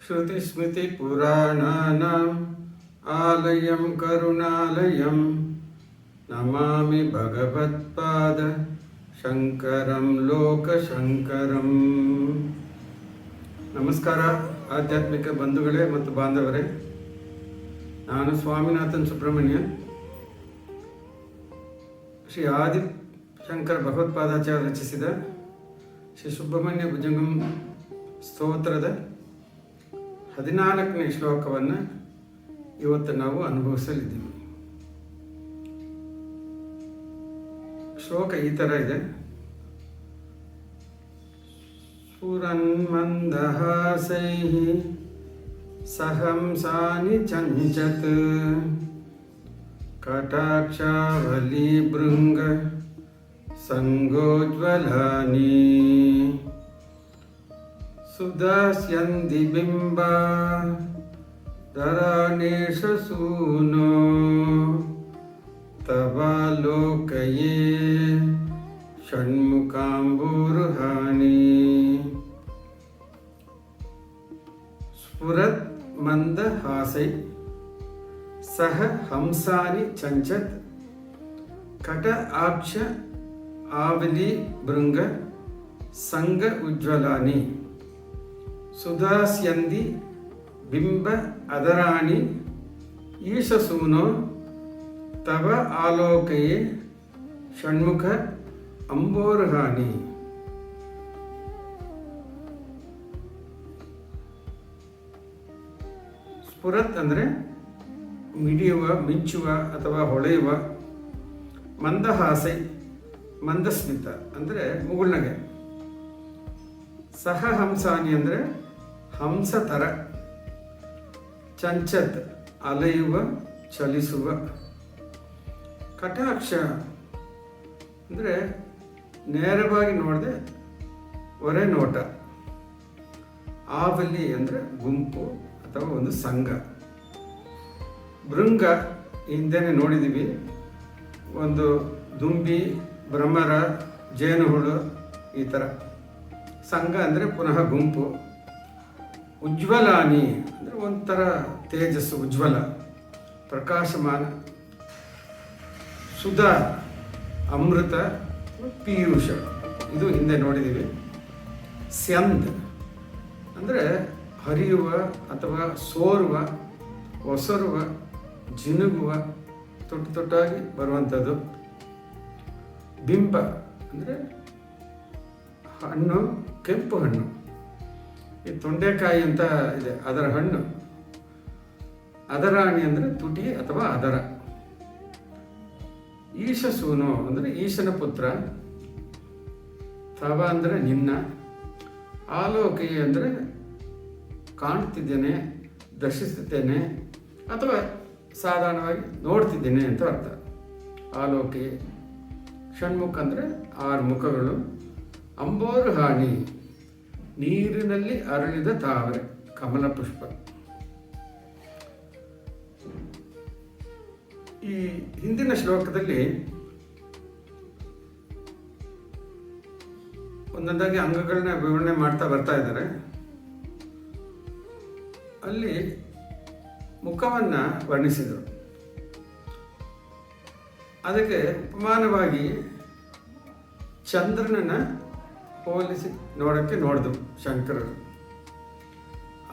श्रुतिस्मृतिपुराणानाम् आलयं करुणालयं नमामि भगवत्पाद ಶಂಕರಂ ಲೋಕಶಂಕರಂ. ನಮಸ್ಕಾರ ಆಧ್ಯಾತ್ಮಿಕ ಬಂಧುಗಳೇ ಮತ್ತು ಬಾಂಧವರೇ, ನಾನು ಸ್ವಾಮಿನಾಥನ್ ಸುಬ್ರಹ್ಮಣ್ಯ. ಶ್ರೀ ಆದಿಶಂಕರ ಭಗವತ್ಪಾದಾಚಾರ್ಯ ರಚಿಸಿದ ಶ್ರೀ ಸುಬ್ರಹ್ಮಣ್ಯ ಭುಜಂಗಂ ಸ್ತೋತ್ರದ 14ನೇ ಶ್ಲೋಕವನ್ನು ಇವತ್ತು ನಾವು ಅನುಭವಿಸಲಿದ್ದೀವಿ. ಶ್ಲೋಕ ಈ ಥರ ಇದೆ. ಸ್ಫುರನ್ಮಂದಹಾಸೈಃ ಸಹಂಸಾನಿ ಚಂಚತ್ ಕಟಾಕ್ಷಾವಲೀಭೃಂಗ ಸಂಗೋಜ್ವಲಾನಿ ಸುದಾಸ್ಯಂತಿ ಬಿಂಬಾ ಧರಾನೇಶಸೂನೋ ತವಾಲೋಕಯೇ ಷಣ್ಮುಖಾಂಬುರುಹಾಣಿ. ಸ್ಫುರತ್ ಮಂದಹಾಸೈ ಸಹ ಹಂಸಾನಿ ಚಂಚತ್ ಕಟ ಆಕ್ಷ ಆವಲಿ ಭೃಂಗ ಸಂಗ ಉಜ್ವಲಾನಿ ಸುಧಾಸ್ಯಂದಿ ಬಿಂಬ ಅದರಾಣಿ ಈಶಸೂನೋ ತವ ಆಲೋಕಯೇ ಷಣ್ಮುಖ ಅಂಬೋರ್ಹಾಣಿ. ಸ್ಫುರತ್ ಅಂದರೆ ಮಿಡಿಯುವ, ಮಿಂಚುವ ಅಥವಾ ಹೊಳೆಯುವ. ಮಂದಹಾಸೈ ಮಂದಸ್ಮಿತ ಅಂದರೆ ಮುಗುಳ್ನಗೆ. ಸಹ ಹಂಸಾನಿ ಅಂದರೆ ಹಂಸ ಥರ. ಚಂಚತ್ ಅಲೆಯುವ, ಚಲಿಸುವ. ಕಟಾಕ್ಷ ಅಂದರೆ ನೇರವಾಗಿ ನೋಡದೆ ಹೊರೆ ನೋಟ. ಆವಲಿ ಅಂದರೆ ಗುಂಪು ಅಥವಾ ಒಂದು ಸಂಘ. ಭೃಂಗ ಹಿಂದೆನೇ ನೋಡಿದ್ದೀವಿ, ಒಂದು ದುಂಬಿ, ಭ್ರಮರ, ಜೇನುಹುಳು ಈ ಥರ. ಸಂಘ ಅಂದರೆ ಪುನಃ ಗುಂಪು. ಉಜ್ವಲಾನಿ ಅಂದರೆ ಒಂಥರ ತೇಜಸ್ಸು, ಉಜ್ವಲ, ಪ್ರಕಾಶಮಾನ. ಸುಧಾ ಅಮೃತ, ಪೀಯೂಷ ಇದು ಹಿಂದೆ ನೋಡಿದ್ದೀವಿ. ಸ್ಯಂದ್ ಅಂದರೆ ಹರಿಯುವ ಅಥವಾ ಸೋರುವ, ಒಸರುವ, ಜಿನುಗುವ, ತೊಟ್ಟು ತೊಟ್ಟಾಗಿ ಬರುವಂಥದ್ದು. ಬಿಂಬ ಅಂದರೆ ಹಣ್ಣು, ಕೆಂಪು ಹಣ್ಣು. ಈ ತೊಂಡೆಕಾಯಿ ಅಂತ ಇದೆ, ಅದರ ಹಣ್ಣು. ಅದರಾಣಿ ಅಂದರೆ ತುಟಿ ಅಥವಾ ಅದರ. ಈಶಸೂನೋ ಅಂದರೆ ಈಶನ ಪುತ್ರ. ತವ ಅಂದರೆ ನಿನ್ನ. ಆಲೋಕಿ ಅಂದರೆ ಕಾಣ್ತಿದ್ದೇನೆ, ದರ್ಶಿಸುತ್ತೇನೆ ಅಥವಾ ಸಾಧಾರಣವಾಗಿ ನೋಡ್ತಿದ್ದೇನೆ ಅಂತ ಅರ್ಥ. ಆಲೋಕಿ. ಷಣ್ಮುಖ ಅಂದರೆ 6 ಮುಖಗಳು. ಅಂಬೋರುಹಾಣಿ ನೀರಿನಲ್ಲಿ ಅರಳಿದ ತಾವರೆ, ಕಮಲ ಪುಷ್ಪ. ಈ ಹಿಂದಿನ ಶ್ಲೋಕದಲ್ಲಿ ಒಂದೊಂದಾಗಿ ಅಂಗಗಳನ್ನ ವಿವರಣೆ ಮಾಡ್ತಾ ಬರ್ತಾ ಇದ್ದಾರೆ. ಅಲ್ಲಿ ಮುಖವನ್ನು ವರ್ಣಿಸಿದರು. ಅದಕ್ಕೆ ಉಪಮಾನವಾಗಿ ಚಂದ್ರನನ್ನು ಹೋಲಿಸಿ ನೋಡಿದ್ರು ಶಂಕರರು.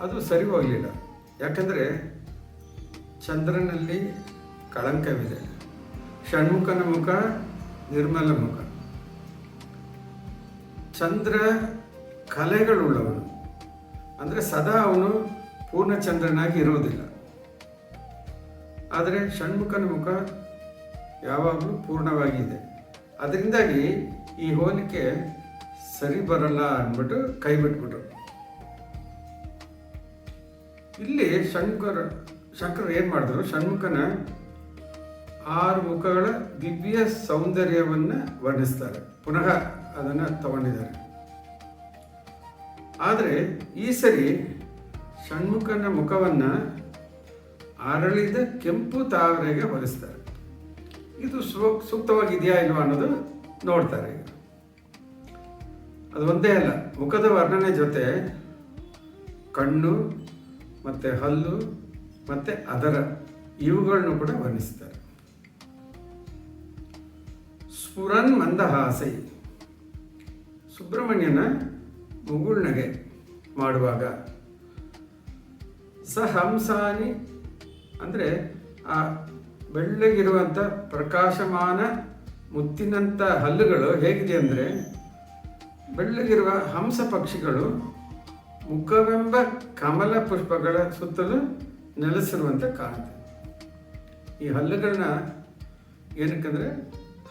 ಅದು ಸರಿ ಹೋಗಲಿಲ್ಲ. ಯಾಕಂದರೆ ಚಂದ್ರನಲ್ಲಿ ಕಳಂಕವಿದೆ. ಷಣ್ಮುಖನ ಮುಖ ನಿರ್ಮಲ ಮುಖ. ಚಂದ್ರ ಕಲೆಗಳುಳ್ಳವನು, ಅಂದರೆ ಸದಾ ಅವನು ಪೂರ್ಣಚಂದ್ರನಾಗಿ ಇರುವುದಿಲ್ಲ. ಆದರೆ ಷಣ್ಮುಖನ ಮುಖ ಯಾವಾಗಲೂ ಪೂರ್ಣವಾಗಿದೆ. ಅದರಿಂದಾಗಿ ಈ ಹೋಲಿಕೆ ಸರಿ ಬರಲ್ಲ ಅಂದ್ಬಿಟ್ಟು ಕೈ ಬಿಟ್ಬಿಟ್ರು. ಇಲ್ಲಿ ಶಂಕರರು ಏನು ಮಾಡಿದ್ರು, ಷಣ್ಮುಖನ 6 ಮುಖಗಳ ದಿವ್ಯ ಸೌಂದರ್ಯವನ್ನು ವರ್ಣಿಸ್ತಾರೆ. ಪುನಃ ಅದನ್ನು ತಗೊಂಡಿದ್ದಾರೆ. ಆದರೆ ಈ ಸರಿ ಷಣ್ಮುಖನ ಮುಖವನ್ನು ಅರಳಿದ ಕೆಂಪು ತಾವರೆಗೆ ಹೋಲಿಸ್ತಾರೆ. ಇದು ಸೂಕ್ತವಾಗಿದೆಯಾ ಇಲ್ವಾ ಅನ್ನೋದು ನೋಡ್ತಾರೆ. ಈಗ ಅದು ಒಂದೇ ಅಲ್ಲ, ಮುಖದ ವರ್ಣನೆ ಜೊತೆ ಕಣ್ಣು, ಮತ್ತು ಹಲ್ಲು ಮತ್ತು ಅದರ ಇವುಗಳನ್ನು ಕೂಡ ವರ್ಣಿಸ್ತಾರೆ. ಸ್ಫುರನ್ ಮಂದಹಾಸೈ, ಸುಬ್ರಹ್ಮಣ್ಯನ ಮುಗುಳ್ನಗೆ ಮಾಡುವಾಗ. ಹಂಸಾನಿ ಅಂದರೆ ಆ ಬೆಳ್ಳಗಿರುವಂಥ ಪ್ರಕಾಶಮಾನ ಮುತ್ತಿನಂಥ ಹಲ್ಲುಗಳು ಹೇಗಿದೆ ಅಂದರೆ ಬೆಳ್ಳಗಿರುವ ಹಂಸ ಪಕ್ಷಿಗಳು ಮುಖವೆಂಬ ಕಮಲ ಪುಷ್ಪಗಳ ಸುತ್ತಲೂ ನೆಲೆಸಿರುವಂತೆ ಕಾಣುತ್ತೆ. ಈ ಹಲ್ಲುಗಳನ್ನ ಏನಕ್ಕಂದರೆ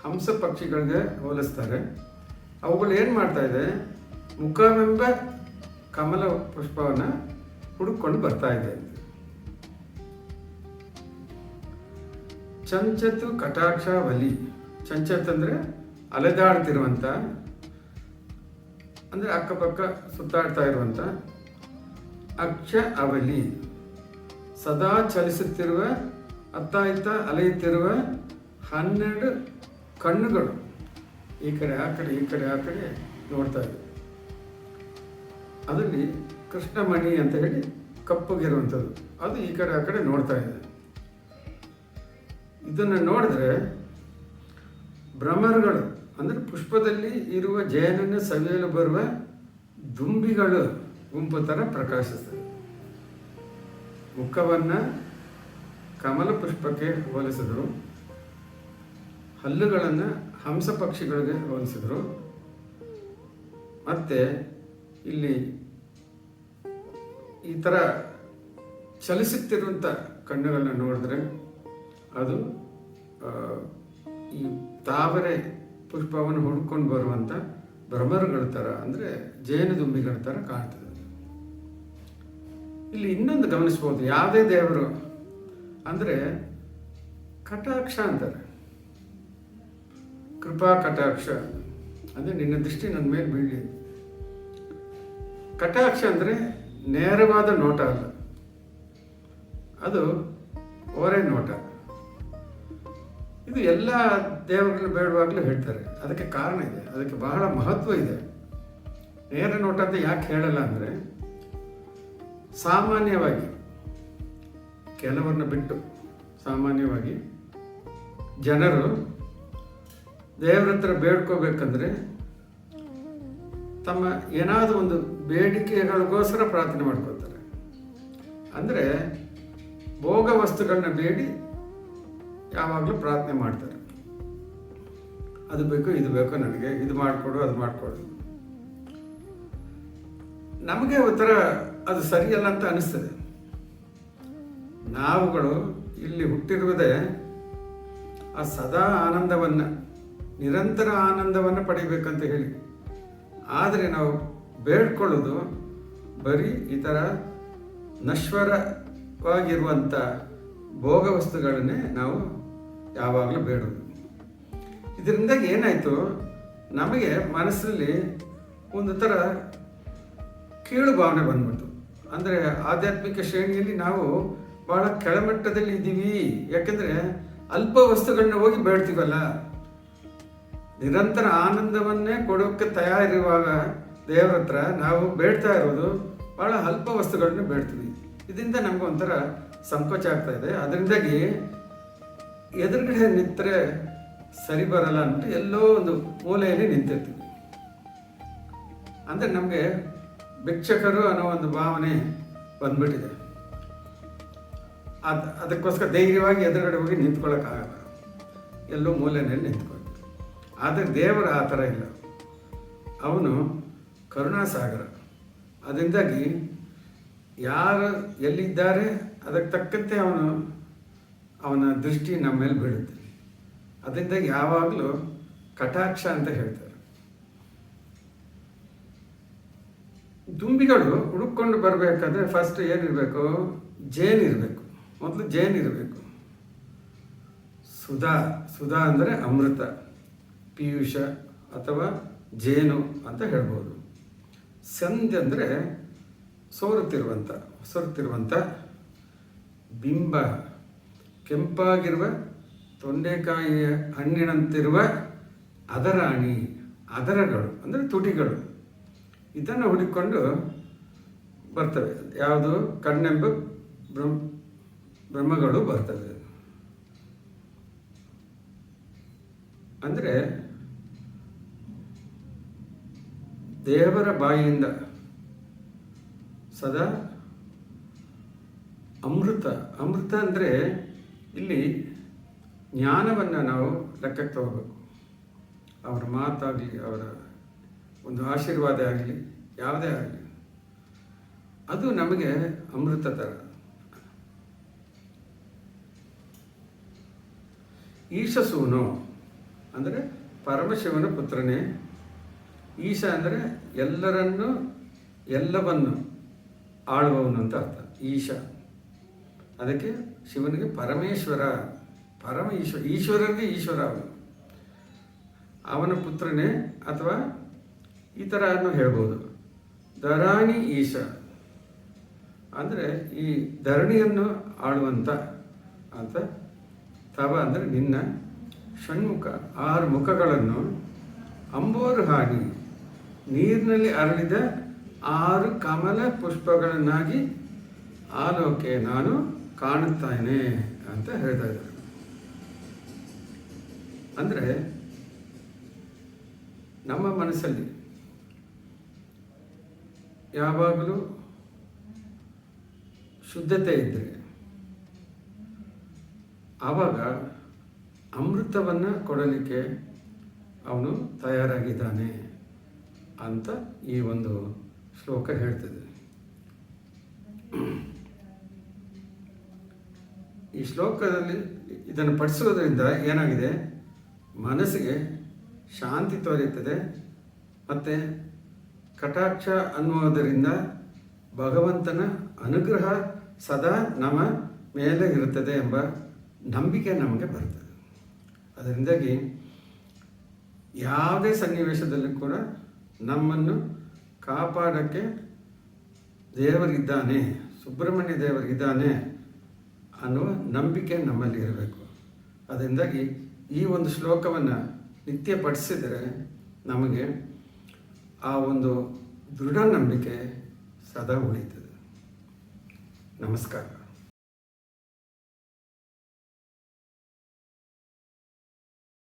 ಹಂಸ ಪಕ್ಷಿಗಳಿಗೆ ಹೋಲಿಸ್ತಾರೆ. ಅವುಗಳು ಏನು ಮಾಡ್ತಾ ಇದೆ, ಮುಖವೆಂಬ ಕಮಲ ಪುಷ್ಪವನ್ನು ಹುಡುಕೊಂಡು ಬರ್ತಾ ಇದೆ. ಚಂಚತು ಕಟಾಕ್ಷ ವಲಿ, ಚಂಚತ್ ಅಂದರೆ ಅಲೆದಾಡ್ತಿರುವಂಥ, ಅಂದರೆ ಅಕ್ಕಪಕ್ಕ ಸುತ್ತಾಡ್ತಾ ಇರುವಂಥ. ಅಕ್ಷ ಅವಲಿ, ಸದಾ ಚಲಿಸುತ್ತಿರುವ, ಅತ್ತ ಇತ್ತ ಅಲೆಯುತ್ತಿರುವ 12 ಕಣ್ಣುಗಳು ಈ ಕಡೆ ಆ ಕಡೆ ಈ ಕಡೆ ಆ ಕಡೆ ನೋಡ್ತಾ ಇದೆ. ಅದರಲ್ಲಿ ಕೃಷ್ಣಮಣಿ ಅಂತ ಹೇಳಿ ಕಪ್ಪಗಿರುವಂಥದ್ದು, ಅದು ಈ ಕಡೆ ಆ ಕಡೆ ನೋಡ್ತಾ ಇದೆ. ಇದನ್ನು ನೋಡಿದ್ರೆ ಭ್ರಮರಗಳು ಅಂದರೆ ಪುಷ್ಪದಲ್ಲಿ ಇರುವ ಜೇನನ್ನು ಸವಿಯಲು ಬರುವ ದುಂಬಿಗಳು ಗುಂಪು ಥರ ಪ್ರಕಾಶಿಸ್ತದೆ. ಮುಖವನ್ನು ಕಮಲ ಪುಷ್ಪಕ್ಕೆ ಹೋಲಿಸಿದ್ರು, ಹಲ್ಲುಗಳನ್ನು ಹಂಸ ಪಕ್ಷಿಗಳಿಗೆ ಹೋಲಿಸಿದ್ರು. ಮತ್ತು ಇಲ್ಲಿ ಈ ಥರ ಚಲಿಸುತ್ತಿರುವಂಥ ಕಣ್ಣುಗಳನ್ನ ನೋಡಿದ್ರೆ ಅದು ಈ ತಾವರೆ ಪುಷ್ಪವನ್ನು ಹುಡ್ಕೊಂಡು ಬರುವಂಥ ಭ್ರಮರಗಳ ಥರ, ಅಂದರೆ ಜೇನುದುಂಬಿಗಳ ಥರ ಕಾಣ್ತದೆ. ಇಲ್ಲಿ ಇನ್ನೊಂದು ಗಮನಿಸ್ಬೋದು, ಯಾವುದೇ ದೇವರು ಅಂದರೆ ಕಟಾಕ್ಷ ಅಂತಾರೆ, ಕೃಪಾ ಕಟಾಕ್ಷ ಅಂದರೆ ನಿನ್ನ ದೃಷ್ಟಿ ನನ್ನ ಮೇಲೆ ಬೀಳಿ. ಕಟಾಕ್ಷ ಅಂದರೆ ನೇರವಾದ ನೋಟ ಅಲ್ಲ, ಅದು ಓರೆ ನೋಟ. ಇದು ಎಲ್ಲ ದೇವರುಗಳು ಬೇಡವಾಗಲೂ ಹೇಳ್ತಾರೆ. ಅದಕ್ಕೆ ಕಾರಣ ಇದೆ, ಅದಕ್ಕೆ ಬಹಳ ಮಹತ್ವ ಇದೆ. ನೇರ ನೋಟ ಅಂತ ಯಾಕೆ ಹೇಳಲ್ಲ ಅಂದರೆ, ಸಾಮಾನ್ಯವಾಗಿ ಕೆಲವರನ್ನ ಬಿಟ್ಟು ಸಾಮಾನ್ಯವಾಗಿ ಜನರು ದೇವ್ರ ಹತ್ರ ಬೇಡ್ಕೋಬೇಕಂದ್ರೆ ತಮ್ಮ ಏನಾದರೂ ಒಂದು ಬೇಡಿಕೆಗಳಿಗೋಸ್ಕರ ಪ್ರಾರ್ಥನೆ ಮಾಡ್ಕೋತಾರೆ. ಅಂದರೆ ಭೋಗ ವಸ್ತುಗಳನ್ನ ಬೇಡಿ ಯಾವಾಗಲೂ ಪ್ರಾರ್ಥನೆ ಮಾಡ್ತಾರೆ. ಅದು ಬೇಕು, ಇದು ಬೇಕು, ನನಗೆ ಇದು ಮಾಡಿಕೊಡು, ಅದು ಮಾಡಿಕೊಡು. ನಮಗೆ ಒಂಥರ ಅದು ಸರಿಯಲ್ಲ ಅಂತ ಅನಿಸ್ತದೆ. ನಾವುಗಳು ಇಲ್ಲಿ ಹುಟ್ಟಿರುವುದೇ ಆ ಸದಾ ಆನಂದವನ್ನು, ನಿರಂತರ ಆನಂದವನ್ನು ಪಡಿಬೇಕಂತ ಹೇಳಿ. ಆದರೆ ನಾವು ಬೇಡ್ಕೊಳ್ಳೋದು ಬರೀ ಈ ಥರ ನಶ್ವರವಾಗಿರುವಂಥ ಭೋಗ ವಸ್ತುಗಳನ್ನೇ ನಾವು ಯಾವಾಗಲೂ ಬೇಡೋದು. ಇದರಿಂದಾಗಿ ಏನಾಯಿತು, ನಮಗೆ ಮನಸ್ಸಲ್ಲಿ ಒಂದು ಥರ ಕೀಳು ಭಾವನೆ ಬಂದ್ಬಿಡ್ತು. ಅಂದರೆ ಆಧ್ಯಾತ್ಮಿಕ ಶ್ರೇಣಿಯಲ್ಲಿ ನಾವು ಭಾಳ ಕೆಳಮಟ್ಟದಲ್ಲಿ ಇದ್ದೀವಿ. ಯಾಕೆಂದರೆ ಅಲ್ಪ ವಸ್ತುಗಳನ್ನ ಹೋಗಿ ಬೇಡ್ತೀವಲ್ಲ. ನಿರಂತರ ಆನಂದವನ್ನೇ ಕೊಡೋಕ್ಕೆ ತಯಾರಿರುವಾಗ ದೇವರ ಹತ್ರ ನಾವು ಬೇಡ್ತಾ ಇರೋದು ಭಾಳ ಅಲ್ಪ ವಸ್ತುಗಳನ್ನ ಬೇಡ್ತೀವಿ. ಇದರಿಂದ ನಮ್ಗೆ ಒಂಥರ ಸಂಕೋಚ ಆಗ್ತಾ ಇದೆ. ಅದರಿಂದಾಗಿ ಎದುರುಗಡೆ ನಿಂತರೆ ಸರಿ ಬರಲ್ಲ ಅಂದ್ಬಿಟ್ಟು ಎಲ್ಲೋ ಒಂದು ಮೂಲೆಯಲ್ಲಿ ನಿಂತಿರ್ತೀವಿ. ಅಂದರೆ ನಮಗೆ ಭಿಕ್ಷಕರು ಅನ್ನೋ ಒಂದು ಭಾವನೆ ಬಂದ್ಬಿಟ್ಟಿದೆ. ಅದಕ್ಕೋಸ್ಕರ ಧೈರ್ಯವಾಗಿ ಎದುರುಗಡೆ ಹೋಗಿ ನಿಂತ್ಕೊಳ್ಳೋಕ್ಕಾಗಲ್ಲ, ಎಲ್ಲೋ ಮೂಲೆಯಲ್ಲಿ ನಿಂತ್ಕೊಂಡು. ಆದರೆ ದೇವರು ಆ ಥರ ಇಲ್ಲ, ಅವನು ಕರುಣಾಸಾಗರ. ಅದರಿಂದಾಗಿ ಯಾರು ಎಲ್ಲಿದ್ದಾರೆ ಅದಕ್ಕೆ ತಕ್ಕಂತೆ ಅವನ ದೃಷ್ಟಿ ನಮ್ಮ ಮೇಲೆ ಬೀಳುತ್ತೆ. ಅದರಿಂದಾಗಿ ಯಾವಾಗಲೂ ಕಟಾಕ್ಷ ಅಂತ ಹೇಳ್ತಾರೆ. ದುಂಬಿಗಳು ಹುಡುಕೊಂಡು ಬರಬೇಕಾದ್ರೆ ಫಸ್ಟ್ ಏನಿರಬೇಕು, ಜೇನಿರಬೇಕು. ಮೊದಲು ಜೇನಿರಬೇಕು. ಸುಧಾ ಅಂದರೆ ಅಮೃತ, ಪೀಯೂಷ ಅಥವಾ ಜೇನು ಅಂತ ಹೇಳ್ಬೋದು. ಸಂಧಿ ಅಂದರೆ ಸೋರುತ್ತಿರುವಂಥ ಬಿಂಬ, ಕೆಂಪಾಗಿರುವ ತೊಂಡೆಕಾಯಿಯ ಹಣ್ಣಿನಂತಿರುವ ಅದರಗಳು ಅಂದರೆ ತುಟಿಗಳು. ಇದನ್ನು ಹುಡುಕೊಂಡು ಬರ್ತವೆ. ಯಾವುದು ಕಣ್ಣೆಂಬ ಬ್ರಹ್ಮಗಳು ಬರ್ತವೆ. ಅಂದರೆ ದೇವರ ಬಾಯಿಯಿಂದ ಸದಾ ಅಮೃತ ಅಂದರೆ ಇಲ್ಲಿ ಜ್ಞಾನವನ್ನು ನಾವು ಲೆಕ್ಕಕ್ಕೆ ತಗೋಬೇಕು. ಅವರ ಮಾತಾಗಲಿ, ಅವರ ಒಂದು ಆಶೀರ್ವಾದ ಆಗಲಿ, ಯಾವುದೇ ಆಗಲಿ, ಅದು ನಮಗೆ ಅಮೃತ ಥರ. ಈಶಸೂನು ಅಂದರೆ ಪರಮಶಿವನ ಪುತ್ರನೇ. ಈಶ ಅಂದರೆ ಎಲ್ಲರನ್ನು ಎಲ್ಲವನ್ನು ಆಳುವವನು ಅಂತ ಅರ್ಥ. ಈಶ ಅದಕ್ಕೆ ಶಿವನಿಗೆ ಪರಮೇಶ್ವರ, ಈಶ್ವರನಿಗೆ ಈಶ್ವರ ಅವನ ಪುತ್ರನೇ. ಅಥವಾ ಈ ಥರ ಹೇಳ್ಬೋದು, ಧರಾಣಿ ಈಶ ಅಂದರೆ ಈ ಧರಣಿಯನ್ನು ಆಳುವಂಥ ಅಂತ. ತವ ಅಂದರೆ ನಿನ್ನ ಷಣ್ಮುಖ 6 ಮುಖಗಳನ್ನು ಅಂಬೋರು ಹಾನಿ ನೀರಿನಲ್ಲಿ ಅರಳಿದ 6 ಕಮಲ ಪುಷ್ಪಗಳನ್ನಾಗಿ ಆಲೋಕೆ ನಾನು ಕಾಣುತ್ತೇನೆ ಅಂತ ಹೇಳ್ತಾ ಇದ್ದಾರೆ. ಅಂದರೆ ನಮ್ಮ ಮನಸ್ಸಲ್ಲಿ ಯಾವಾಗಲೂ ಶುದ್ಧತೆ ಇದ್ದರೆ ಆವಾಗ ಅಮೃತವನ್ನು ಕೊಡಲಿಕ್ಕೆ ಅವನು ತಯಾರಾಗಿದ್ದಾನೆ ಅಂತ ಈ ಒಂದು ಶ್ಲೋಕ ಹೇಳ್ತದೆ. ಈ ಶ್ಲೋಕದಲ್ಲಿ ಇದನ್ನು ಪಠಿಸುವುದರಿಂದ ಏನಾಗಿದೆ, ಮನಸ್ಸಿಗೆ ಶಾಂತಿ ತೋರುತ್ತದೆ ಮತ್ತು ಕಟಾಕ್ಷ ಅನ್ನುವುದರಿಂದ ಭಗವಂತನ ಅನುಗ್ರಹ ಸದಾ ನಮ್ಮ ಮೇಲೆ ಇರುತ್ತದೆ ಎಂಬ ನಂಬಿಕೆ ನಮಗೆ ಬರ್ತದೆ. ಅದರಿಂದಾಗಿ ಯಾವುದೇ ಸನ್ನಿವೇಶದಲ್ಲಿ ಕೂಡ ನಮ್ಮನ್ನು ಕಾಪಾಡೋಕ್ಕೆ ದೇವರಿದ್ದಾನೆ, ಸುಬ್ರಹ್ಮಣ್ಯ ದೇವರಿದ್ದಾನೆ ಅನ್ನುವ ನಂಬಿಕೆ ನಮ್ಮಲ್ಲಿ ಇರಬೇಕು. ಅದರಿಂದಾಗಿ ಈ ಒಂದು ಶ್ಲೋಕವನ್ನು ನಿತ್ಯ ಪಠಿಸಿದರೆ ನಮಗೆ ಆ ಒಂದು ದೃಢ ನಂಬಿಕೆ ಸದಾ ಉಳಿತದೆ. ನಮಸ್ಕಾರ.